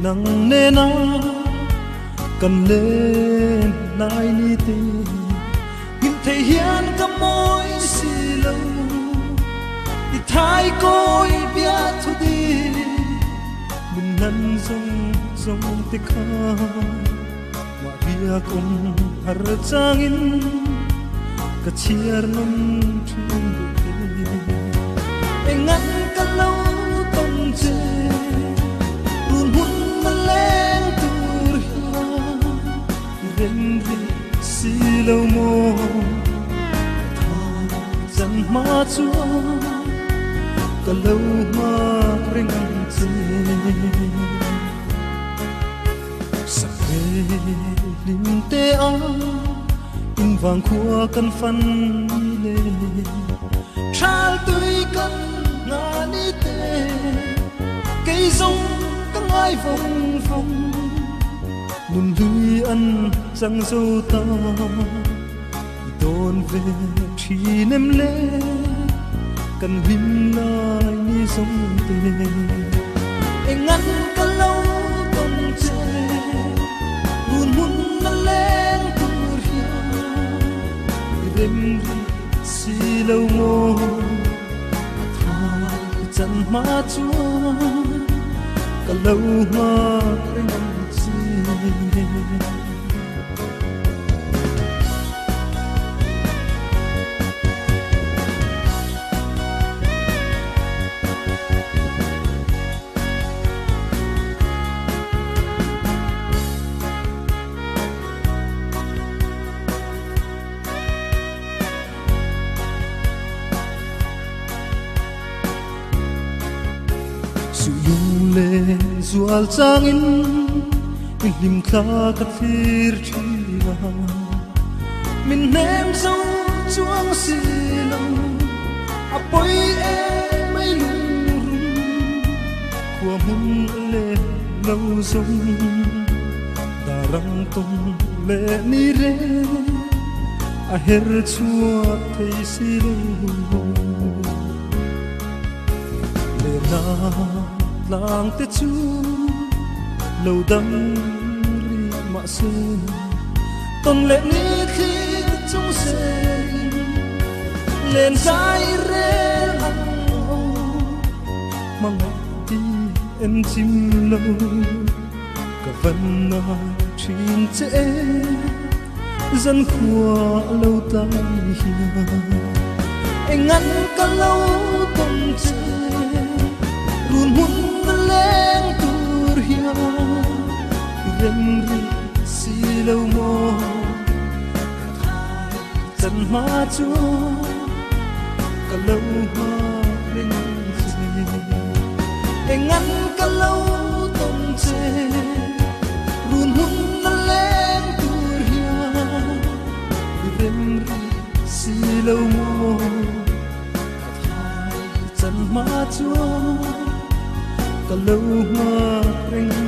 nang ne na kan lên nai ni te nhìn thấy hiền cả môi xì lâu đi thái coi bia thu đi mình năn dòng dòng te kha mà bia cùng har changin ka chiar non chung te ngan ka lâu tông che run hun na lên tur ren ri si lâu mo dần ma chua cả lâu ma ring che sắc lim te a in vàng khua căn phân lê trao tươi căn ngã ni te cây rong các ai vòng vòng nung lưới ăn răng dâu ta đồn về chỉ nem lê cần lim lại như sông tê anh ngăn cả lâu còn chê buồn buồn nó lên tur hia đêm si lâu mô thay chân má chúa cả lâu mà anh nằm chi le zual changin lim kha ka thir thia min nem zo chuang si lo apoi e mai lu kwa mun le lo zong darang tung le ni re a her chua thei si lo le na lang te chu lâu đâm ri mạ sơn tôn lệ ni khi chúng se lên dài rê lăng mang đi em chim lâu cả vần na chuyên chế dân khua lâu tay hiền anh ngăn cả lâu tông chế run hun lên tur hia ren ri si lâu mo chân ma chúa cả lâu hoa ring chi anh ngăn cả lâu tông che run hun lên tur hia ren ri si lâu mo chân ma chúa cả lâu hoa ring